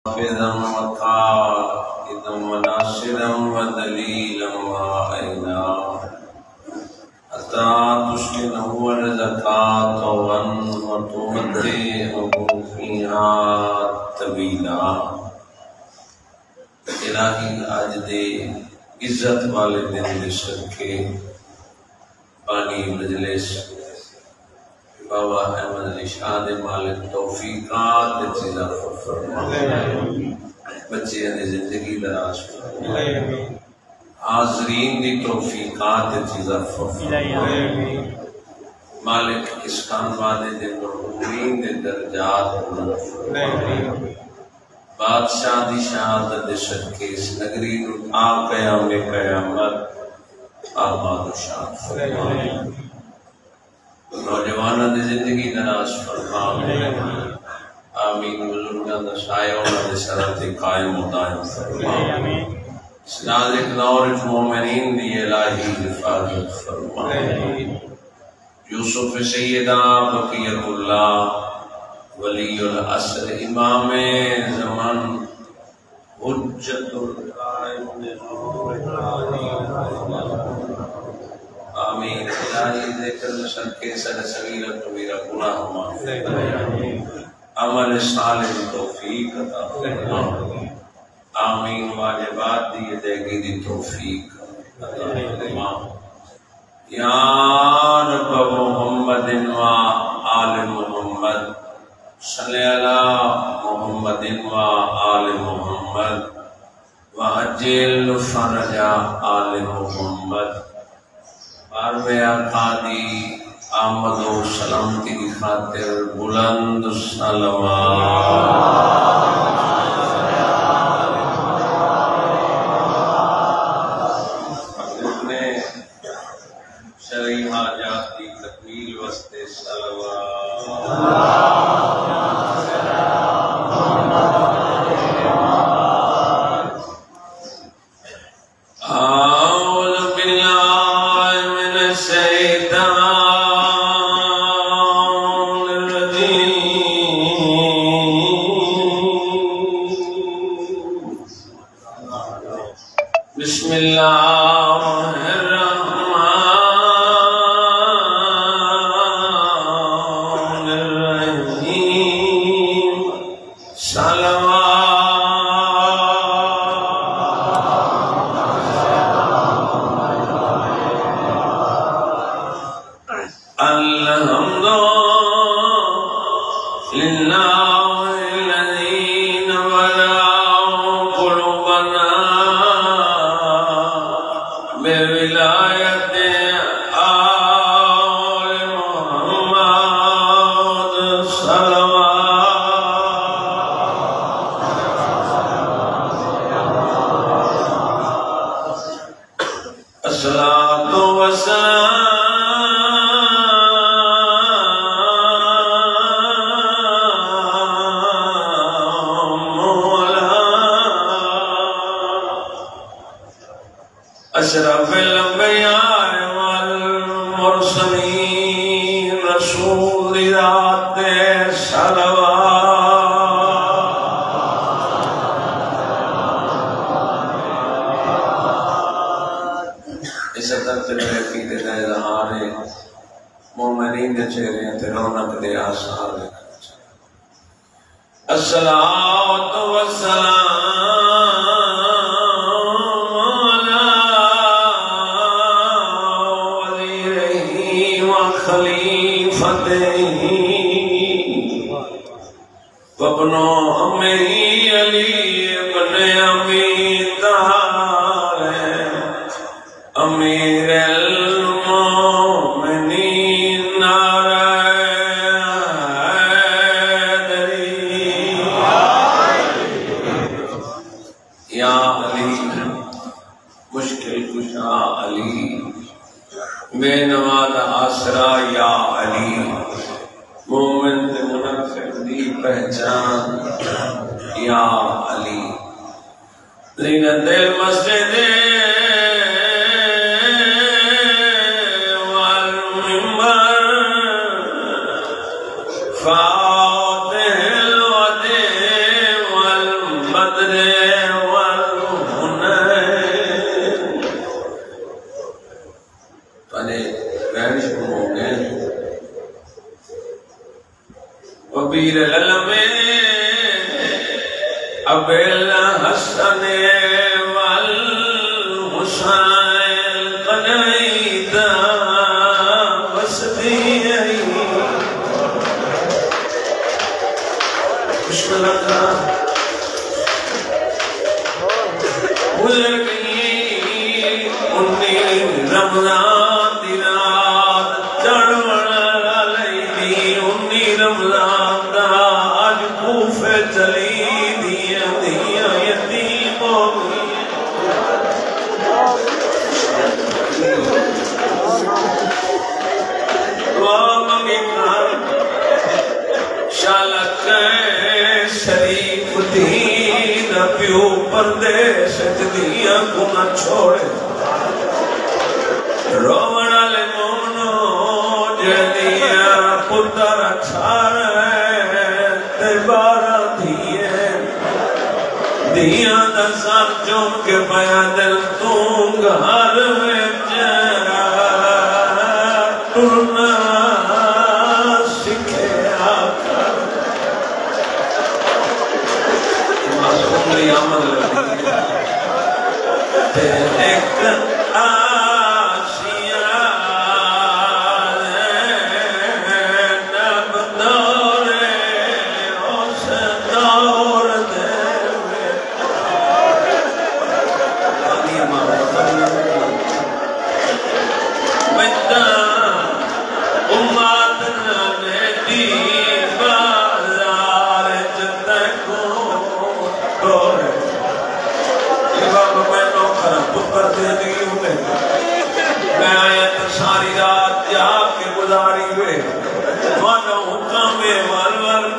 حافظا وقائدا وناصرا ودليلا وعينا حتى تسكنه الزكاة وتمتعه فيها طويلا۔ الہی آج دے عزت والے دن دے صدقے پانی مجلس بابا احمد علی شاہ دے مالک توفیقات دے چیزا فرما، بچے دی زندگی دراز فرما، حاضرین دی توفیقات دے چیزا فرما، مالک اسکان والے دے مرحومین دے درجات فرما، بادشاہ دی شہادت دے صدقے اس نگری نو آ قیام قیامت آباد و شاد فرما، نوجوانہ دی زندگی دراز فرما، آمین۔ بزرگاں دا سایہ انہاں دے سراں تے قائم و دائم فرما، اس نازک دور وچ مومنین دی الہی حفاظت فرما، یوسف سیدہ بقیت اللہ ولی العصر امام زمان حجت القائم آمین۔ الہی ذکر صدقے سر صغیرہ کبیرہ گناہ معاف عمل صالح توفیق عطا فرما، آمین۔ واجبات دی ادائیگی دی توفیق عطا فرما، یا رب محمد و آل محمد صلی اللہ محمد و آل محمد وعجل فرج آل محمد۔ بارے آقا دی آمد و سلامتی کی خاطر بلند صلوات، اپنے شرعی حاجات کی تکمیل واسطے صلوات۔ بسم اللہ الرحمن الرحیم، صلوات، الحمد للہ الذی ولا قلوبنا بولایت آل محمد، صلوات، الصلاۃ والسلام اشرف الانبیاء والمرسلین، رسول ذات صلوات۔ اس طرح سے میرے عقیدے کا اظہار ہے، مومنین کے چہرے تے رونق دے آثار ہے۔ الصلاۃ والسلام وابنو امی علی ابن امی طاہر امیر المومنین نعرہ حیدری، یا علی مشکل کشا علی، بے نواد آسرا یا علی، مومن تے منافق دی پہچان یا علی، زینت المسجد والمنبر، فاتح الوداع والمنبر، للمے ابل حسن والحسین قنیدہ وسدی بسم اللہ کا گزر گئی 19 رمضان دی رات چڑھوڑا لئی دی 19 رمضان دا آج کوفے چلی دیا یتیم ہو گئی دعا منگی کر شالک شریف دین پیو پردیش دیا کو نہ چھوڑے روڑا لے مومنو جدیا پتر چھارے تیبارا دیئے دیا دسار چون کے پایا دل توں گھر میں جا ٹرنا سکھے آکا معصوم لی عمل ایک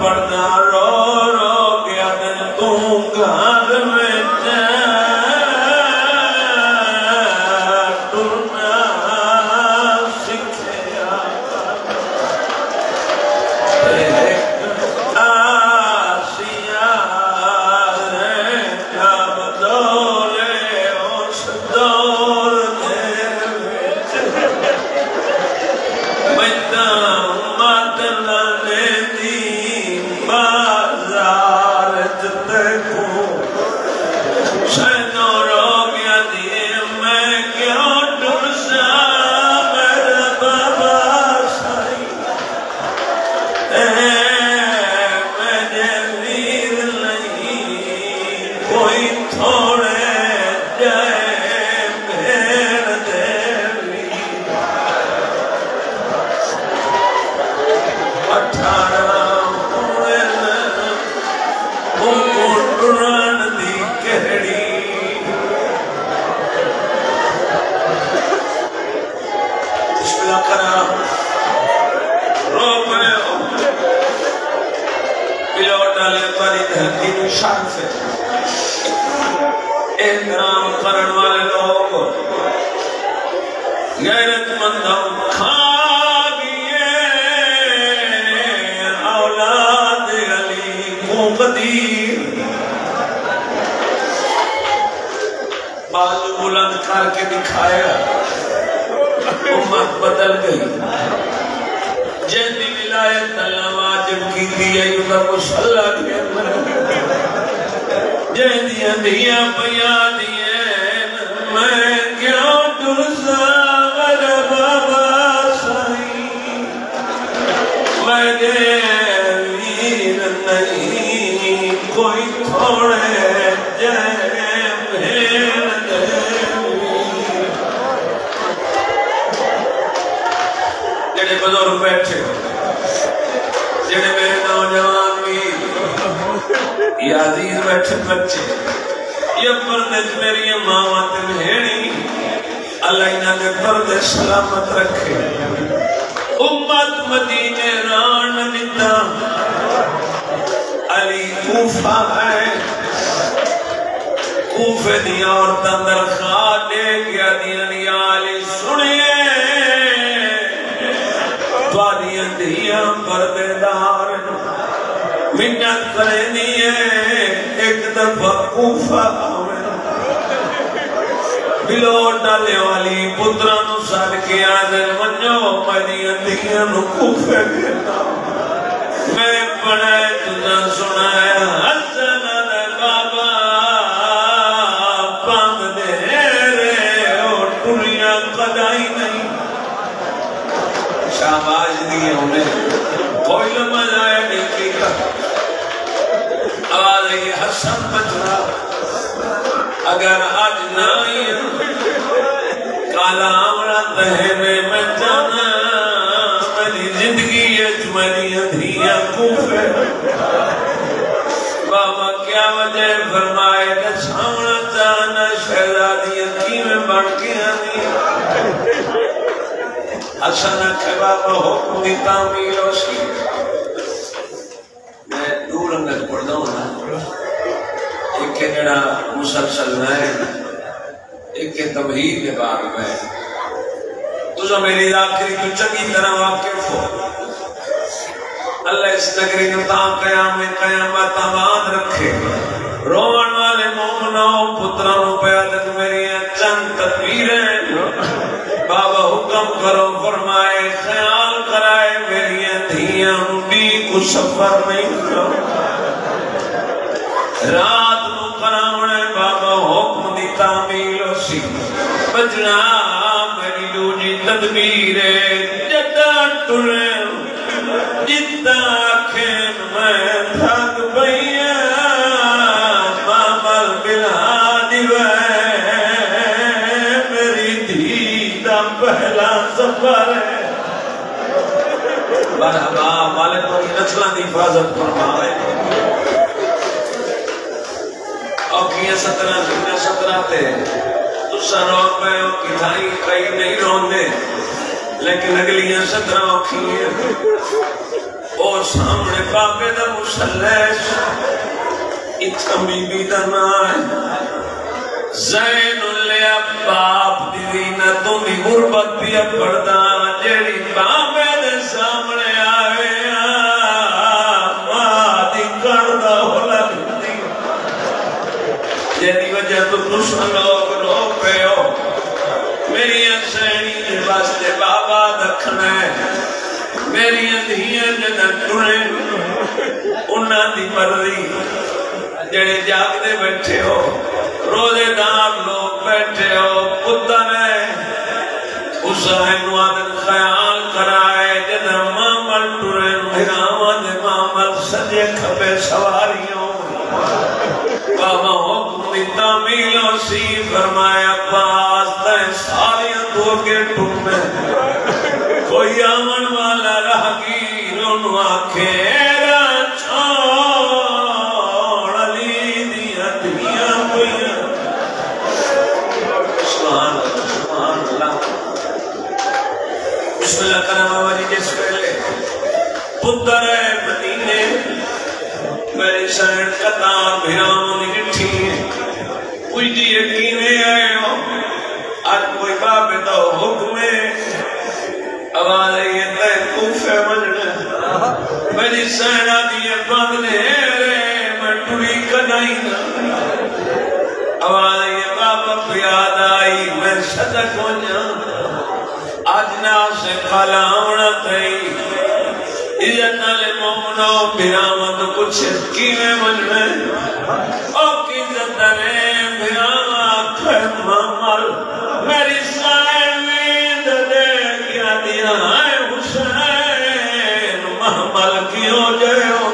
پڑھنا رو رو گیا دن تم گھر میں جا ٹرنا سکھے آسیاں جب دولے اس دور میں مدنہ نے بازار جتے کو شہنوں رو گیا دیئے میں کیوں ڈرسا میرے بابا سائی مجھے ویر نہیں کوئی تھوڑے جائے بھیڑ دیوی 18 قرآن دی کہڑی بسم اللہ کرا رو پڑے ہو پلو ڈالے پری دھرتی میں شان سے احترام کرن والے لوگ غیرت مندوں کھا گئے اولاد علی کو قدیر بازو بلند کر کے دکھایا امت بدل گئی جہدی ولایت اللہ واجب کی دیا یوگا مسلح کے اندر جہدی اندھیاں پیا دیئے میں کیوں ڈرسا میرے بابا سائی میں ویر نہیں کوئی تھوڑے جائے بزرگ بیٹھے جڑے میرے نوجوان بھی یہ عزیز بیٹھے بچے یہ پردے میری ماں بہنی اللہ انہاں دے پردے سلامت رکھے امت مدینے ران نتا علی کوفہ ہے کوفے دیا اور تندر خواہ دے گیا دیا علی سنیے تواری اندھیاں پردے دار منت کرے دیئے ایک دفعہ کوفہ آوے بلوٹ ڈالے والی پترانو سال کے آدھر منجو مدی اندھیاں نو کوفے گھتا میں پڑھے تجھا سنائے حسن بابا پاند دے رے اور ٹولیاں قدائی نہیں شاباش دیئے انہیں کوئی لمحہ جائے نہیں کی آواز ہے حسن بچنا اگر آج نائی کالا آمرا تہنے میں جانا میری زندگی اجمری ادھیا کوفے بابا کیا وجہ فرمائے کہ سامنا جانا شہزادی کی میں بڑھ کے آنی حسن اکھے بابا حکم دی تعمیل ہوشی میں دور انگت پڑھ دوں نا ایک کے جڑا مسلسل نہ ہے ایک کے تبہید کے بارے میں تجھے میری آخری تو چنگی طرح واقف ہو اللہ اس نگری نتاں قیامت آباد رکھے روان والے مومنوں پتروں پیادت میری چند تدبیریں بابا حکم کرو فرمائے خیال کرائے میری دھیاں بھی کچھ سفر نہیں کرو رات نو کراونے بابا حکم دی تعمیل سی بجنا میری دوجی تدبیر جدا ٹرے جتا کھین میں تھک بھئیا مامل بلا دیوے میری دھیتا پہلا سفر ہے مرحبا مالک کی نسلہ دی حفاظت فرمائے اوکیاں 17 تے تسا رو پہ اوکی تھائی کئی نہیں روندے لیکن اگلیاں 17 اوکیاں او سامنے بابے دا مسلح اتھا بی بی دا نائے زین لیا باپ دی زینتوں دی غربت پیا پڑھدا جیڑی بابے دے سامنے آئے ماں دی کردہ ہو لگتی جیدی وجہ تو تسا لوگ رو پہ ہو میری سینی دے واسطے بابا دکھنا ہے میری دھیاں جنہ ٹرے انہاں دی مرضی جڑے جاگ دے بیٹھے ہو روزے دار لوگ بیٹھے ہو پتر ہے حسین وعدن خیال کرائے جنہ مامل ٹرے مہراوان دے مامل سجے کھپے سواریوں بابا حکم دی تعمیل و سی فرمایا پاس تے ساریاں دو کے ٹھمے کوئی آمن والا راہگیر انہوں آکھیرا چھوڑ علی دیا دنیا پیا سبحان اللہ بسم اللہ کرم آوازی جس پہلے پتر ہے مدینے میری سین قطار بھیرام نگٹھی کوئی جی یقینے آئے ہو آج کوئی باب تو حکمے آواز یہ تے کوفے مجھنے میری سین آدھی باندھنے رے میں ٹوری کنائی نا آواز یہ بابا پیاد آئی میں صدق ونیا آج ناسے کھالا ہونا تئی عزت علی مومنو بیرامت کچھ کیوے مجھنے او کی عزت علی بیرامت خیم محمل میری سائن وید دے کیا دیا ہے حسین محمل کیوں جائے ہو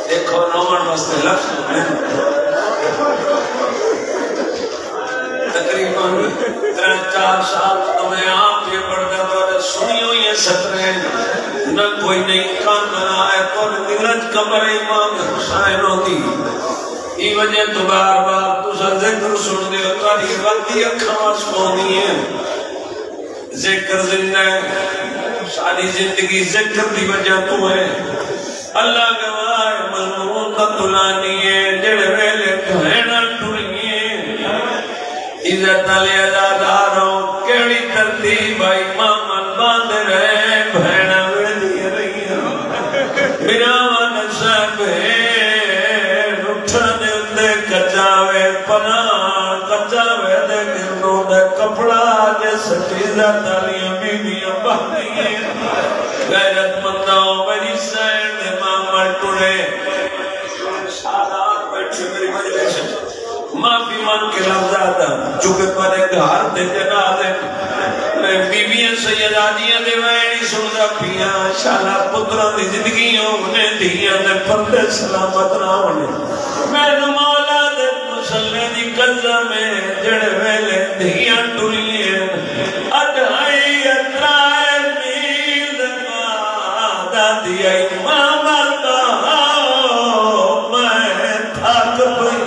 دیکھو نومن واسطے لفظ میں تقریباً 3-4 سال تمہیں آپ یہ پڑھتے تو سنی ہوئی ہے 17 نہ کوئی نہیں کان بنا ہے تو نگرج قبر امام حسین ہوتی ای وجہ تو بار بار تو سا ذکر سن دے تاری وقتی اکھاس پونی ہے ذکر زندہ ہے ساری زندگی ذکر دی وجہ تو ہے اللہ گواہ مضمون کا تلانی ہے جڑ ویلے بہنا ٹوڑیے عزت علی ازاداروں کیڑی ترتیب آئی مامن باندھ رہے بہنا ویدی رہی میراوان صاحب اٹھا دے اندے کچاوے پناہ کچاوے دے گرنوں دے کپڑا جے سٹی عزت علی بی بی باندھی غیرت مندہ ہونے سادات بیٹھے میری مجلس معافی مان کے لفظ آتا چونکہ تمہارے گھر دے جنازے بیویاں سیدادیاں دے وینی سندا پیاں شالا پتراں دی زندگیوں نے دھیاں دے پردے سلامت نہ ہونے میں مولا دے مسلے دی قدم میں جڑ ویلے دھیاں ٹریاں اڈھائی اترائے میل دا دیا امام میں تھک پئی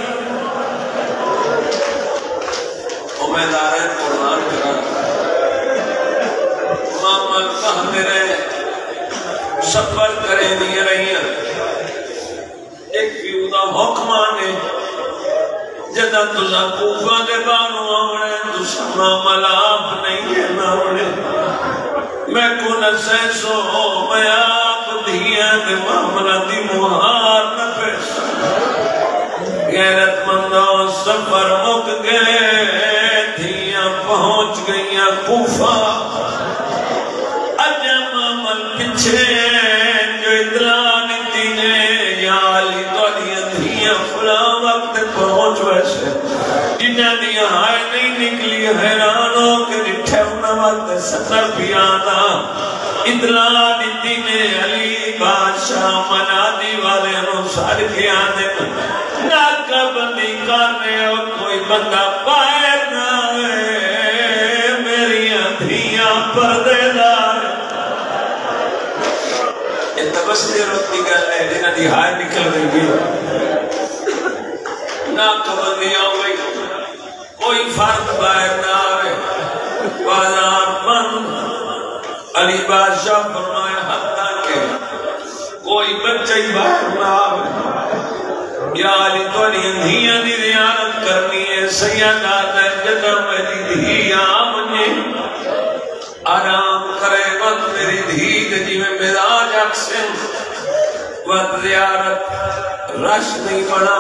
امیدار ہے قرآن کرا امام میرے سفر کرے دیئے رہی ہیں ایک فیودہ حکمانے جدہ تُزا کوفہ دے بانو آوڑے دشمہ ملاب نہیں ہے ناوڑے میں کن سیسو میں آپ دھیاں دے معاملہ دی مہار نہ پیش غیرت مندوں سفر مک گئے دھیاں پہنچ گئیاں کوفہ اجم عمل پچھے جو اطلاع دیتی نے یا علی تو دیا دھیاں فلا وقت پہنچ ویسے جنہ دیا ہائے نہیں نکلی حیرانوں کے نٹھے انہ وقت سفر بھی آنا اطلاع دیتی نے علی بادشاہ منادی والے انوسار کے آنے ناکہ بندی کرنے اور کوئی بندہ باہر نہ ہے میری دھیاں پردے دار یہ تبستی روٹی گل ہے جنہ دی ہائے نکل گئی ناکہ بندی آؤ گئی کوئی فرد باہر نہ آئے بازار بند علی بادشاہ فرمائے حتیٰ کہ کوئی بچہ ہی باہر نہ آئے یا علی تو دھیاں دی زیارت کرنی ہے سیدات جدہ میری دھیاں آمنے آرام کرے وقت میری دھید جی میں مزاج اکسن وقت زیارت رش نہیں بڑا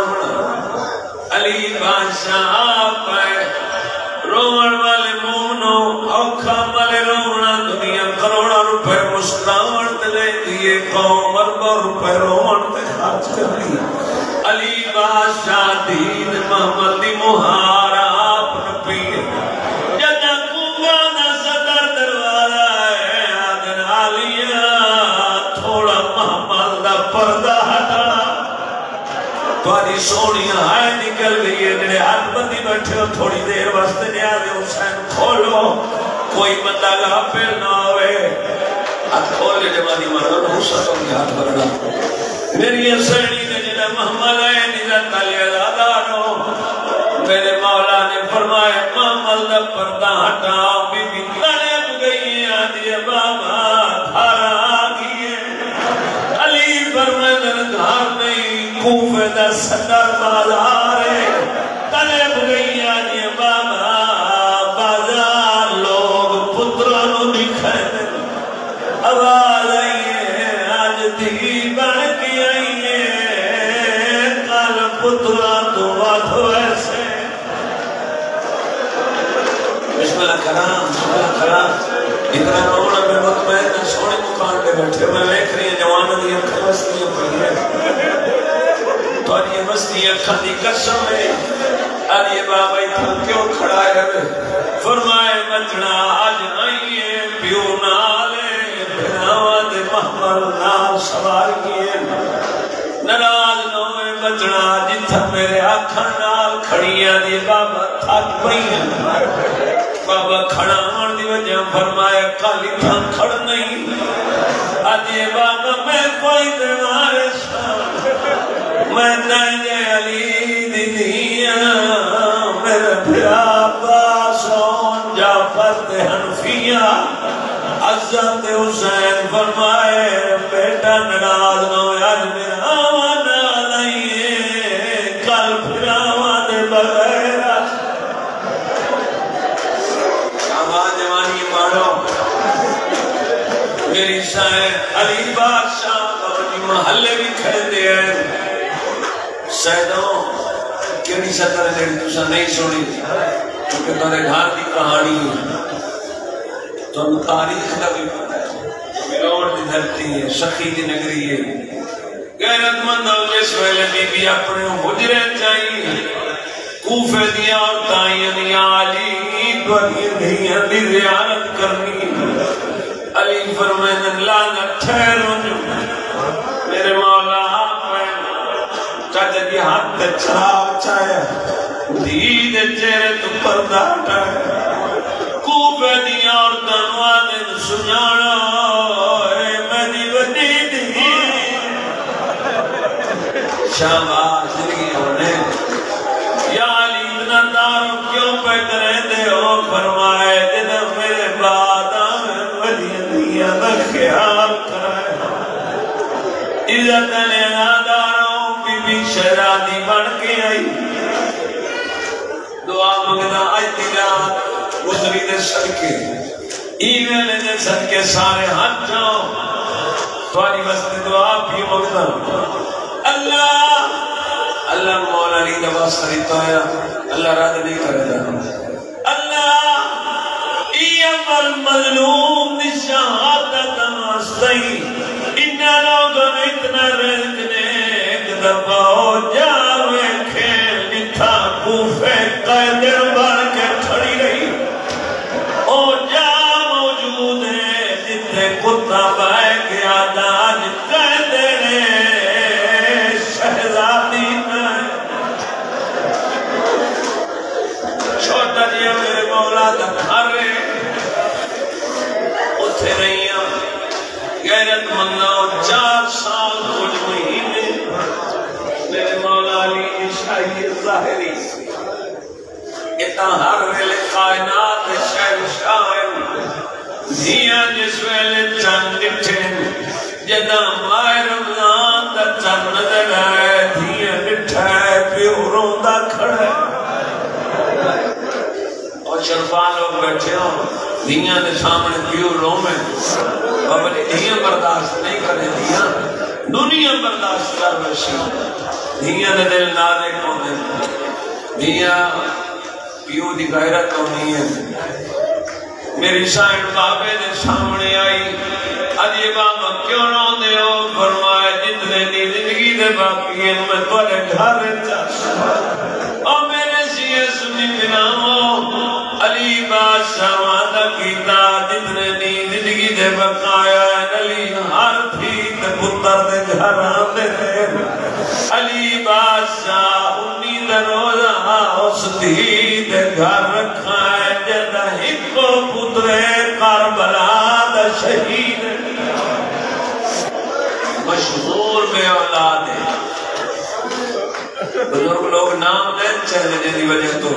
علی بادشاہ آپ ہے رومن والے مومنوں اوکھا والے رومنہ دنیا کروڑا روپے مسکراون دلے دیئے قوم اربا روپے رومن تے خرچ کر لیا علی بادشاہ دین محمد دی مہارا آپ نپیے جدہ کوبانا صدر دروازہ ہے آدن آلیا تھوڑا محمد دا پردہ ہٹا تھوڑی سونیاں آئے نکل گئی ہے میرے ہاتھ بندی بیٹھے ہو تھوڑی دیر واسطے نے آدھے حسین کھولو کوئی بندہ گا پھر نہ ہوئے ہاتھ کھول لے جمعی مردن حسین کو بھی ہاتھ بردہ میری حسینی نے جنہ محمد آئے نظر تالی ازادارو میرے مولا نے فرمائے محمد دا پردہ ہٹاؤ بی بی تڑپ گئی ہے آدھی بابا دھارا آگئی ہے علی فرمائے دھار نہیں کوفے دا صدر بازار ہے تڑپ گئی ہے آدھی بابا بازار لوگ پتروں دکھائے آواز آئی ہے آج دھی بڑھ کے آئی ہے کل پترہ تو بات ویسے بسم اللہ کرام اتنا رونا میں مطمئن سونے مکان پہ بیٹھے میں دیکھ رہی ہیں جوانہ دی اکھا بستیاں پڑی ہے تو یہ بستی اکھا دی قسم ہے علی بابا اتھا کیوں کھڑا ہے فرمائے بچنا آج آئیے پیو نالے بناوان دے محمل نال سوار کیے نراز نوے بچنا جتھا میرے آکھا نال کھڑیاں دی بابا تھک پئی ہیں بابا کھڑا ہون دی وجہ فرمایا کالی تھا کھڑ نہیں آجے بابا میں کوئی دیوارے شاہ میں نائجے علی دی دیا میرے بھرا باسون جعفر تے حنفیہ عزت حسین فرمائے بیٹا نراز نو آج میرا آوانا لائیے کل پھر آوانے بغیر میری شاہر علی بادشاہ محلے بھی کھڑے دے ہیں سیدوں کیڑی شکر ہے جڑی تسا نہیں سنی کیونکہ تارے گھر دی کہانی تو تاریخ کا بھی پتہ ہے ملوڑ دی دھرتی ہے سخی دی نگری ہے غیرت مند جس ویلے بی بی اپنے حجرے چاہیے کوفے دیا اور تائیں علی دوری دھیاں دی زیارت کرنی علی فرمائن لعنت ٹھہرو میرے مولا چاچا جی ہاتھ چراغ چاہیا دید چہرے تو پردہ ہٹایا کوفے دیا اور تنوان سنانا میری وڈی دی شاباش زندگی ہونے یا علی اتنا دارو کیوں پہ کریں دے ہو فرمائے جنہ میرے بعد آمیں ولی دیا دا خیال کرائے عزت لینا دارو بی بی شہرادی بڑھ کے آئی دعا مگنا آئی تیرات گزری دے صدقے ایویلے دے صدقے سارے ہاتھ جاؤ تواری بستے دعا بھی مگنا اللہ اللہ مولا علی دبا سریتا ہے اللہ راد نہیں کرے جانا اللہ ایام المظلوم نشاہدت مستئی انہا لوگوں نے اتنا رزقنے ایک دفعہ ہو جاوے کھیل نتھا کوفے قیدر بڑھ کے کھڑی رہی او جا موجود ہے جتے کتا بائے گیا داج قیدر شہزادی چھوٹا جی میرے مولا دا گھر اتھے رہیاں غیرت مندوں 4 سال کچھ مہینے میرے مولا علی عشائی ظاہری اتنا ہر ویلے کائنات شہنشاہ دھیاں جس ویلے چند ڈٹھے جدہ ماہ رمضان دا چند نظر آئے دھیاں ڈٹھائے پیو روندہ کھڑے اور شرفان لوگ بیٹھے ہوں دھیاں دے سامنے پیو رو میں بابا جی دھیاں برداشت نہیں کرے دھیاں دنیا برداشت کر رشی دھیاں دے دل نالے کونے دھیاں پیو دی غیرت ہونی ہے میری سائن بابے دے سامنے آئی علی بابا کیوں رون دے ہو فرمائے جتنے دی زندگی دے باقی ہیں میں تولے گھر چاہتا اور میرے سیئے سنی بنامو علی بادشاہ وعدہ کیتا جتنے دی زندگی دے بقایا علی ہر تھی تے پتر دے گھر آندے علی بادشاہ انی دے روزہ اس دھی دے گھر رکھائے جدہ ہکو پترے کربلا دا شہید مشہور بے اولاد ہے بزرگ لوگ نام دیں چہلے جنی وجہ تو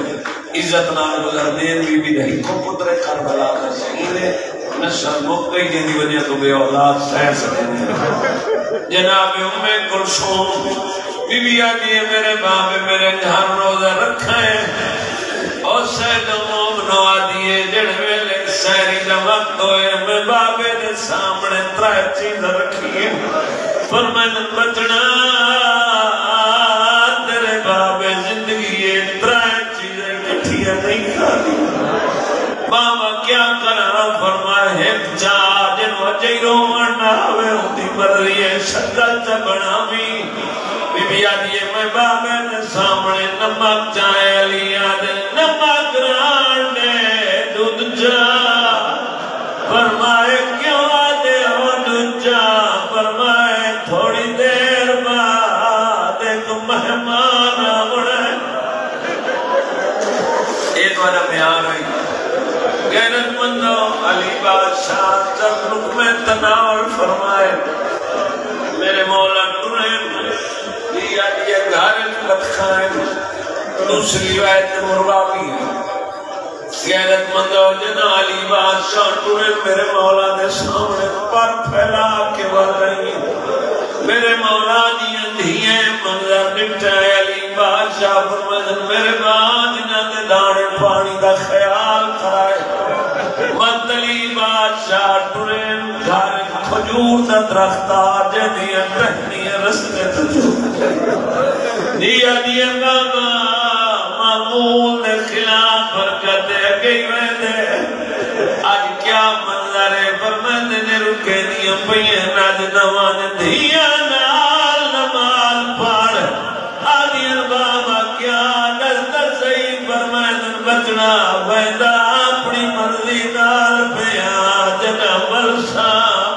عزت نال گزر دین بی دہی کو پتر کربلا کا شہید ہے نشر مکئی جنی وجہ تو بے اولاد سہ سکتے جناب ام کلثوم بی بی آدھی میرے باپ میرے گھر روزہ رکھیں اور سید مومنو آدھی جڑ ویلے سہری دا وقت ہوئے میں بابے دے سامنے 3 چیز رکھیے فرمائن بچنا تیرے بابے زندگی 3 چیزیں کٹھیاں نہیں کھالی بابا کیا کرا فرمائے ایک چار جن وجہ رومن آوے ہوتی مرضی شکل چبنا بھی بی بی آدھی میں بابے نے سامنے نمک چاہے علی آدھے نمک رانے دودھ جا فرمائے کیوں آدھے ہو دودھ جا فرمائے تھوڑی دیر بعد ایک مہمان آوڑے ایک وجہ بیان ہوئی غیرت مندو علی بادشاہ جب رکھ میں تناول فرمائے میرے مولا ٹرین لیا دیا گھارت بتخائیں دوسری روایت مروا بھی ہے غیرت مندو جنا علی بادشاہ ٹرین میرے مولا دے سامنے پر پھیلا کے بڑھ رہی میرے مولا دیا دھیے منظر نپٹائے علی بادشاہ فرمائے میرے بعد جنہ دے دانے پانی دا خیال کرائے مطلی بادشاہ ٹرین گھر کھجور دا درختہ جدیا ٹہنی رستے تجھو دیا دیا بابا معمول دے خلاف برکت ہے گئی ویدے آج کیا منظر ہے فرمائے نے رکے دیا پہیے ناج نوان دیا نال بندہ بندہ اپنی مرضی نال پیا جنا ورسا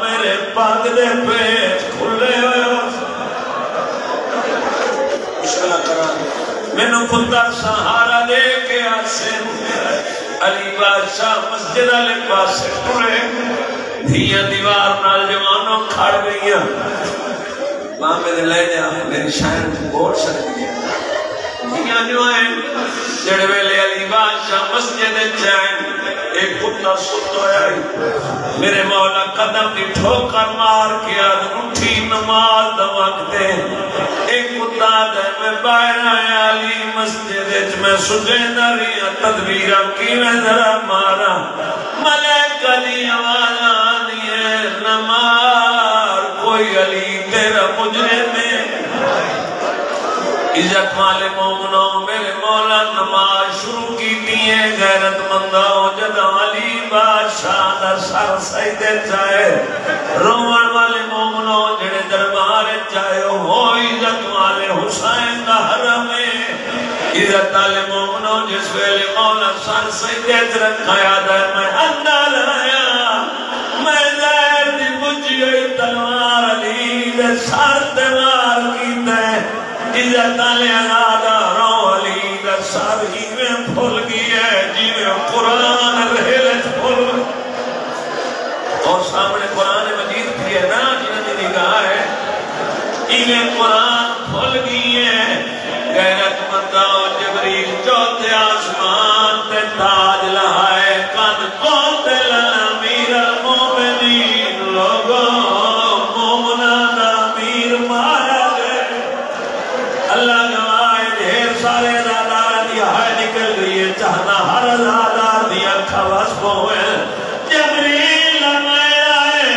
میرے پاگ دے پیچ کھلے ہوئے مشکلہ کرا مینو پتر سہارا دے کے آسے علی بادشاہ مسجد والے پاسے ٹرے دھیاں دیوار نال جوانوں کھڑ گئیاں ماں میرے لے جا میری شاعر بوڑ سکتی ہے دھیاں جو ہیں جڑے ویلے علی بادشاہ مسجد چائیں ایک کتا ستا ہے میرے مولا قدم دی ٹھوکر مار کیا اٹھی نماز دا وقت ایک کتا دے میں باہر آیا علی مسجد میں سجیدہ ریا تدبیرہ کی میں ذرا مارا ملک علی آواز آنی ہے نمار کوئی علی تیرا مجرم ہے عزت والے مومنوں میرے مولا نماز شروع کی دیئے غیرت مندوں جد علی بادشاہ دا سر سجدے چاہے روان والے مومنوں جڑے دربار چاہے ہو عزت والے حسین دا حرم عزت والے مومنوں جس ویلے مولا سر سجدے رکھا یاد ہے میں اندر آیا میں زہر دی بجھ گئی تلوار علی دے سر تمار کی دے عزت علی آدھا رو علی در سر ہی میں پھول گئی ہے جی میں قرآن رہلت پھول اور سامنے قرآن مجید بھی ہے نا جنہی نگاہ ہے ہی میں قرآن پھول گئی ہے غیرت مندہ جبریل چوتھے آسمان تے تاج لہائے قد قاتل امیر المومنین لوگوں مومنان امیر مارا اللہ گواہ ڈھیر سارے زادار دیا ہے نکل گئی ہے چاہنا ہر زادار دیا کھواس ہوئے جبریل میں آئے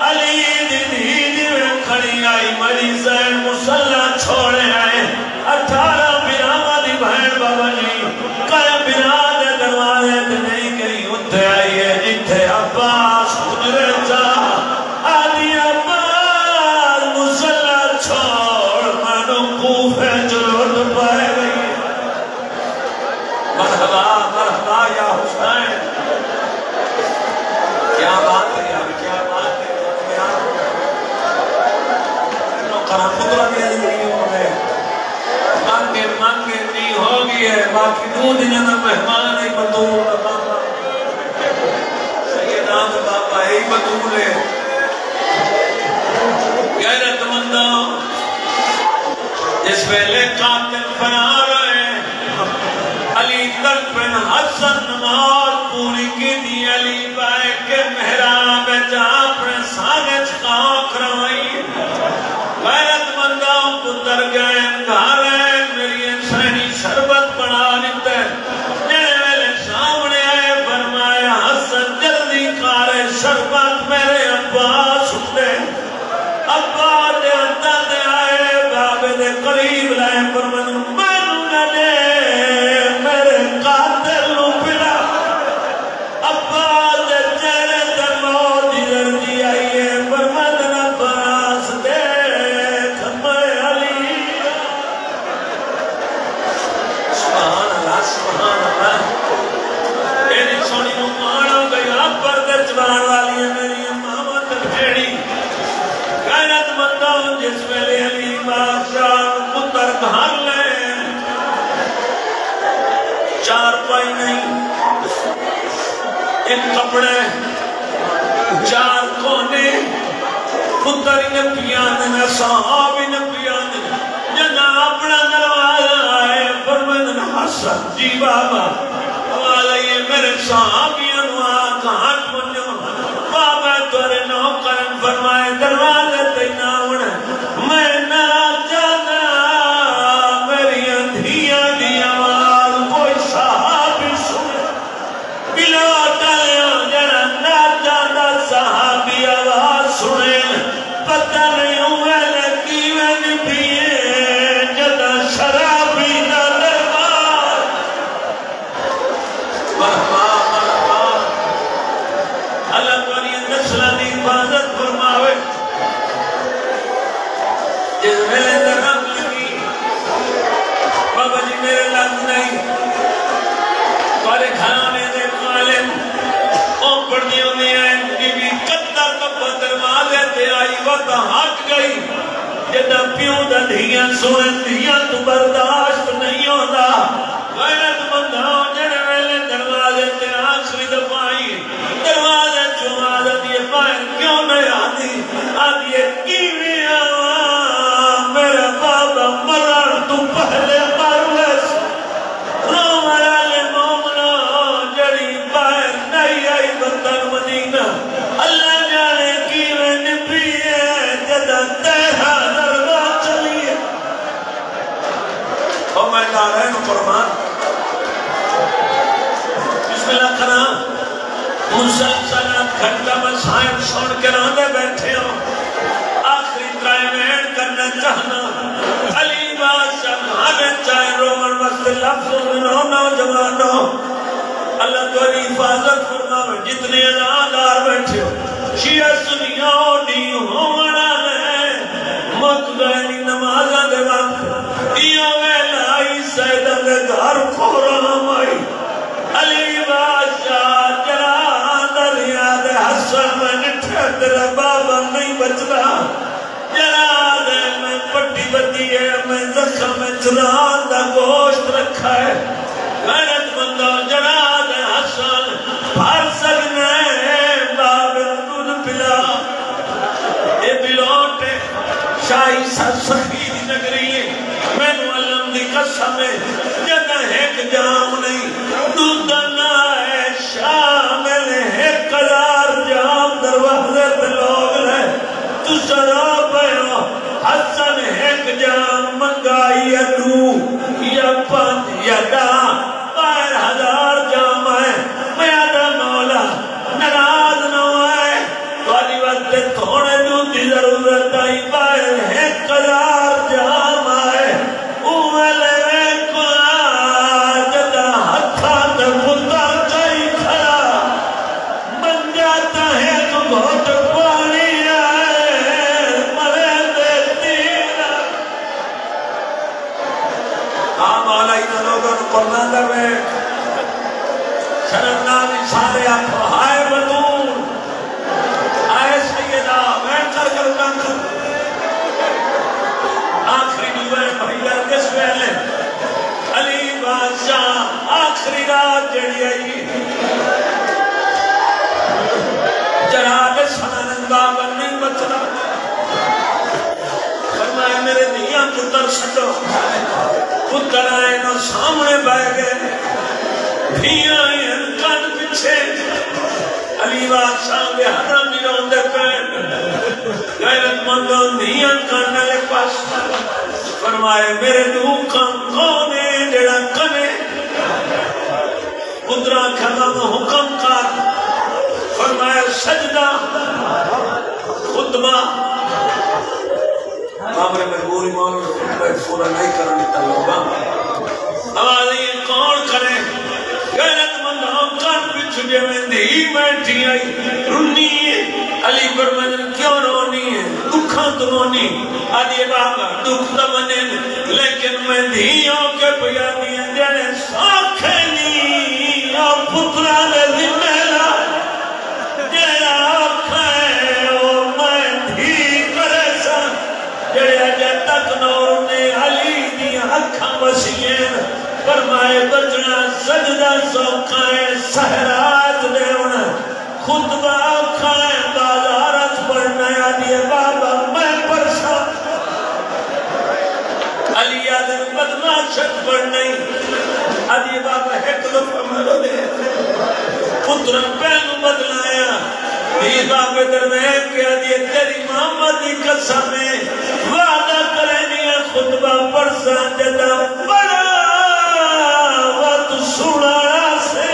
علی دی میں کھڑی آئی مری زین مسلح چھوڑے آئے 18 بیرامہ دی بہن بابا جی کئی بیراد دروازے نہیں گئی اتھے آئی ہے جتھے عباس خجرے چاہ آدھی عباس مسلح چھوڑ منو کوفے جلوٹ پائے گئی مرحبا مرحبا یا حسین کیا بات ہے کیا بات ہے قرآن خطرہ بھی نہیں ہوگئے مانگے مانگے نہیں ہوگی ہے باقی دو دنیا میں مہمان ہی بطول بابا سیدان بابا ہی بطول ہے غیرت مندوں جس ویلے قاتل بنا رہے علی تک بن حسن نماز پوری کی دی علی بائے کے محراب جہاں اپنے سانچ خاک روائی غیرت مندوں پتر گئے گھر ہے میری انسانی شربت بنا لیتے جنہیں میرے سامنے آئے فرمایا حسن جلدی کارے شربت میرے عباس اٹھے عباس دے اندر دے آئے بابے دے قریب لائے پر میں نہ دے میرے قاتل نو پلا عباس دے چہرے در موت ادھر دی آئیے پر میں نہ پاس دے کھمائے علی سبحان اللہ میری سونی ممان ہو گئی آپ پر دے چبان والی ہے میری امامہ تبھیڑی غیرت مندوں جس ویلے علی بادشاہ پتر گھر لے چار پائی نہیں ایک کپڑے چار کونے پتر انہیں پیانے صحاب انہیں پیانے جنہ اپنا دروازہ آئے فرمین حسن جی بابا آواز آئیے میرے صحابیاں کہاں کنجو بابا تورے نوکرن فرمائے دروازے تیناؤن میں نہ جانا میری اندھیاں دی آواز کوئی صحابی سنے بلا ٹالیاں جڑا نہ جانا صحابی آواز سنے پتہ نہیں ہوئے لگی میں پیئے جدا شرابی نہ دربار مرحبا مرحبا اللہ تمہاری نسلہ دی حفاظت فرماوے وقت ہٹ گئی جدہ پیوں دا دھیاں سوئے دھیاں تو برداشت نہیں ہوتا غیرت مندوں جڑے ویلے دروازے تے آخری دفائی دروازے چوں عادت یہ باہر کیوں نہیں آدھی کیویں آواں میرا بابا مرن تو پہلے مرویس رو مرالے مومنوں جڑی باہر نہیں آئی وطن مدینہ اللہ جانے کیویں نبی ہے جدہ تیرا دربار چلیے اور میں نارین قربان بسم اللہ کرنا مسلسلات گھنٹہ میں سائن سن کے روندے بیٹھے ہوں آخری ٹرائیوین کرنا چاہنا علی بادشاہ ہمیں چاہے رومن وقت لفظ سنو نوجوانوں اللہ تیری حفاظت فرماوے جتنے ازادار بیٹھے ہو شیعہ سنیوں نہیں ہونا لے مقدینی نمازہ دے وقت یہ ویلائی سیدہ دے گھر کو رہم آئی علی بادشاہ جران دریاد حسن میں نٹھے تیرا بابا نہیں بچنا جران میں پٹی بتی ہے میں زخم میں جران دا گوشت رکھا ہے غیرت مندوں جران حسن بھر سکنے باب دودھ پلا اے بلوٹے شاہی سخی دی نگری ہے میں نو علم دی قسم ہے جدہ ایک جام نہیں دودھنا ہے شامل ایک ہزار جام دروازے پہ لوگ لے تو سرا پہو حسن ایک جام منگائی ہے دو یا پانچ یا دا باہر ہزار جام ہے میادہ مولا نراز نہ ہے تو علی وقت تھوڑے دودھی ضرورت آئی باہر ایک ہزار جام ہے اوہلے کو جدہ ہتھا تے پتر کئی کھڑا من جاتا ہے تو بہت پانی ہے مرے دیتی مولا ہی لوگوں کو پڑھنا لگے شرمنامی سارے آپ آئے بدور آئے سیدہ میں کر آخری دوئے بھائیہ کس ویلے علی بادشاہ آخری رات جڑی آئی جراد سنن بابا نہیں بچنا فرمائے میرے دیاں پتر سٹو پتر آئے نو سامنے بہ گئے دھیاں کن پچھے علی بادشاہ دے حرمی روندے پہ غیرت مندوں دھیاں کن لے پاس فرمائے میرے دو کم کونے جڑا کنے پترہ کھنم حکم کر فرمائے سجدہ خطبہ بابر مجبوری مانو خطبہ پورا نہیں کرنے تلوگا آواز یہ کون کرے غیرت مند ہم کان پچھڑے میں دھی بیٹھی آئی رنی ہے علی فرمائے کیوں رونی ہے دکھاں تو رونی آدھی بابا دکھ تو بنے لیکن میں دھیوں کے پیانی ہیں جنے ساکھے نہیں اور پترہ نے ذمہ جیڑا آکھائے او میں دھی کرے سا جیڑا جب تک نور نے علی دی حقاں وسیعیں فرمائے بچنا سجدہ سوکھائے سہرات دے انہ خطبہ آکھائے بازارت پڑھنا یادی بابا میں پرسا علی آدھر بدماشت پڑھنے آدھی بابا ایک دفعہ مرو دے پترن پہلو بدلایا بھی بابے درمیان کیا دیئے تیری محمد کی قسمیں وعدہ کرنی ہے خطبہ پرسا جدہ بڑا وقت سنایا سے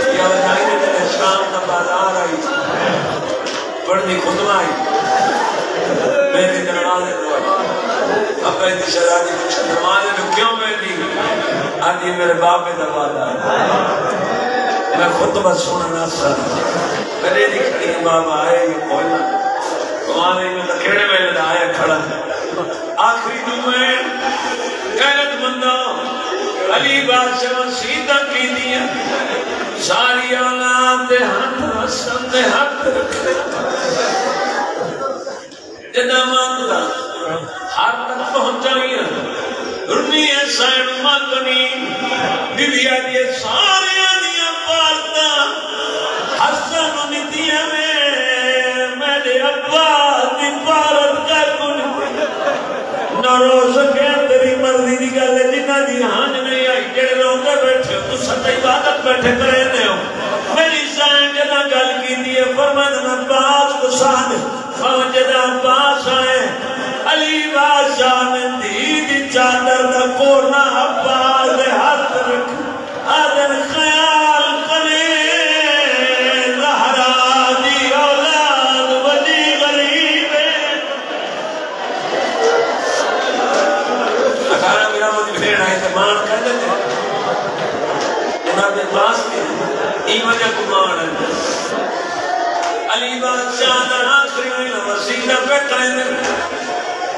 یا وجائنے میں شام کا بازار آئی پڑھنی خطبہ آئی میری دروازے روئی اب ایتی شہزادی پوچھا دروازے میں کیوں بیٹھی آدھی میرے باپ میں دروازہ میں خطبہ سننا سر میرے دی کھڑی بابا آئے یہ کوئی نہ تمہارے میں لکھڑے میں لڑایا کھڑا آخری دعائیں غیرت مندوں علی بادشاہ سیدھا کی دیا ساری اولاد ہاتھ حسن تے ہاتھ جنا مانگا ہاتھ تک پہنچائیاں رنی سائن مانگنی بیویا دیئے سارے آنیاں پارتا حسن نیتیاں میرے ابا دی پارت کا کن نہ رو سکے تیری مرضی دی گلے جنہ دی ہانج نہیں آئی جڑے روندے بیٹھے ہو تو سچ عبادت بیٹھے کرے دے ہو میری سائن جنا گل کی دیئے فرمائد میں پاس کو ساتھ خواہ جنا پاس آئے علی بادشاہ نے دی چادر دا کونا عباس دے ہاتھ رکھ آدھر خیال کرے زہرا دی اولاد وجی غریب اکھارا میرا مجھے بھیڑ آئے تھے مان کہہ دیتے جناب دے پاس کے ای وجہ کو مان ہے علی بادشاہ دا آخری ہوئی وسیلہ پہ کریں دے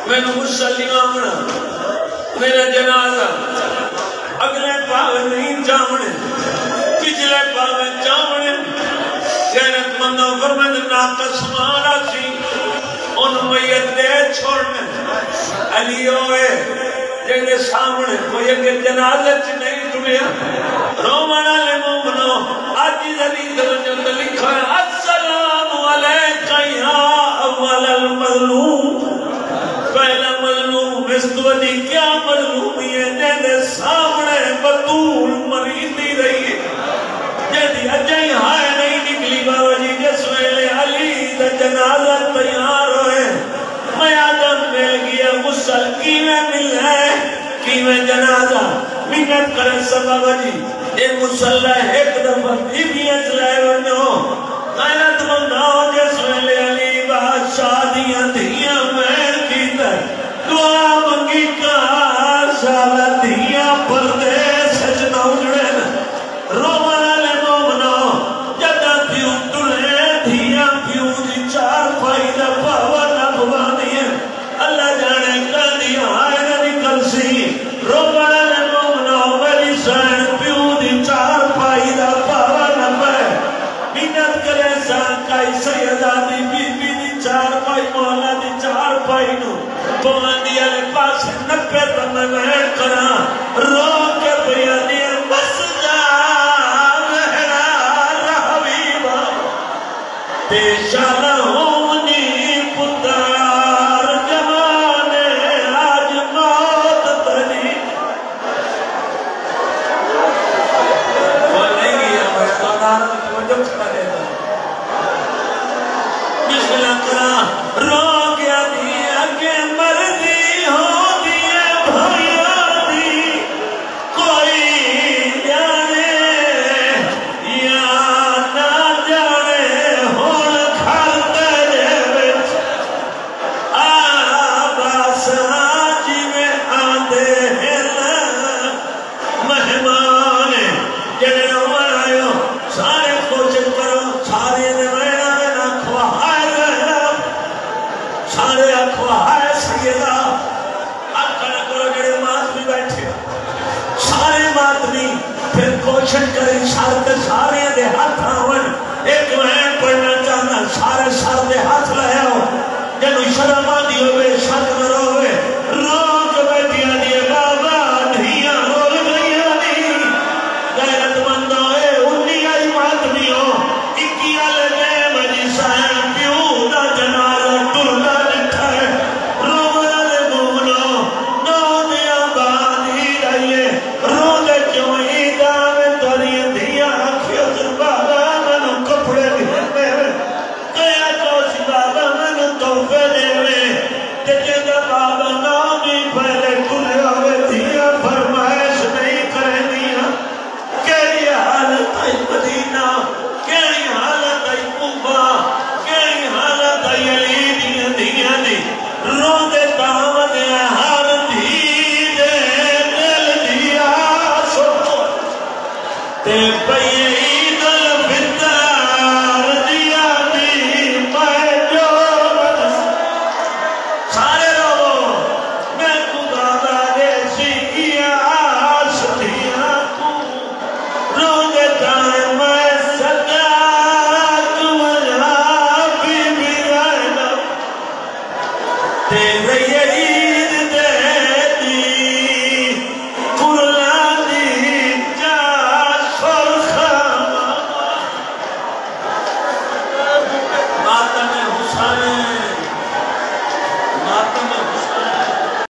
میں نے مسلم آمنا میرا جنازہ اگلے پاوے نہیں جامنے پچھلے پاوے جامنے غیرت مندوں فرمائد ناقص مارا سی ان میت دے چھوڑنے علی ہوئے جنگے سامنے کوئی اگر جنازہ چھ نہیں ٹوڑیا رومانا لے مومنو آجی زدید رجل لکھا ہے السلام علیکہ یا اول المظلوم پہلا مظلوم استوادی کیا مظلومی ہے جیدے سامنے بطول مریضی رہی ہے جیدی اجائی ہائے نہیں نکلی بابا جی جس ویلے علی دا جنازہ تیار ہوئے میں آدم مل گیا غسل کیویں مل ہے کیویں جنازہ منت کرے سب بابا جی اے مسلح ایک دفعہ بھی چلائے ونو غیرت منداؤ جس ویلے علی بادشاہ دیاں دھیاں میں کی در دعا منگی کا سالہ دھیاں پردیس سجنہ اجڑے رومانا لے مومنو جدہ پیوں ٹلے دھیاں پیوں دی چار پائی دا پاوا نبوا دیئے اللہ جانے کر دیا آئے نہ نکل سی رومانا لے مومنو میری سین پیوں دی چار پائی دا پاوا نبوا منت کرے سانکائی سیدہ دی بی بی دی چار پائی مولا دی چار پائی نو پواندی علی پاس نپے تم میں کرا رو کے پیانی بس جا مہرا رحبیبا پیشانہ ہونی پتار جوانے آج موت تری وہ نہیں گیا میں قدار توجہ کرے گا بسم اللہ کرا رو گیا دیا کہ مرضی ہو دیئے بھائیوں دی کوئی جانے یا نہ جانے ہون کھالتے بچ آباس آجی میں آدھے ہیں مہمان جنہیں عمر آئے سارے کوشش کرو سارے دے میں کھواہائے گئے سارے کھواہائے سیدہ اکھڑا کرو جڑے ماتمی بیٹھے سارے ماتمی پھر کوشش کریں شرط سارے دے ہاتھ آون ایک میں پڑھنا چاہنا سارے سر دے ہاتھ